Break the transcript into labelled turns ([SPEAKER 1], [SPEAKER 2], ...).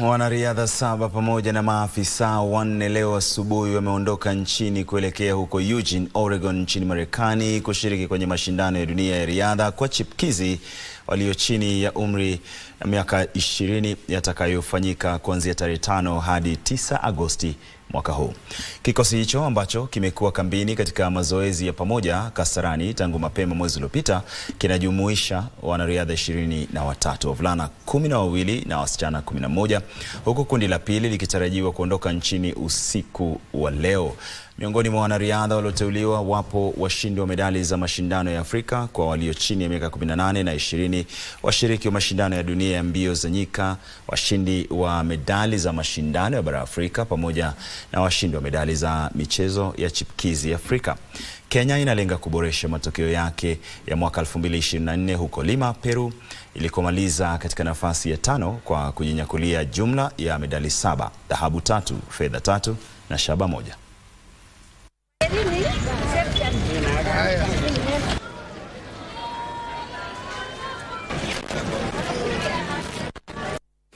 [SPEAKER 1] Wanariadha 7 pamoja na maafisa 4 leo asubuhi wameondoka nchini kuelekea huko Eugene, Oregon nchini Marekani kushiriki kwenye mashindano ya dunia ya riadha kwa chipukizi walio chini ya umri ya miaka 20 yatakayofanyika kuanzia tarehe 5 hadi 9 Agosti mwaka huu. Kikosi hicho ambacho kimekuwa kambini katika mazoezi ya pamoja Kasarani tangu mapema mwezi uliopita kinajumuisha wanariadha 23, wavulana 12 na wasichana 11, huku kundi la pili likitarajiwa kuondoka nchini usiku wa leo. Miongoni mwa wanariadha walioteuliwa wapo washindi wa medali za mashindano ya Afrika kwa walio chini ya miaka 18 na 20, washiriki wa mashindano ya dunia ya mbio za nyika, washindi wa medali za mashindano ya bara Afrika pamoja na washindi wa medali za michezo ya chipukizi Afrika. Kenya inalenga kuboresha matokeo yake ya mwaka 2024 huko Lima, Peru, ilikomaliza katika nafasi ya 5 kwa kujinyakulia jumla ya medali 7, dhahabu 3, fedha 3 na shaba 1.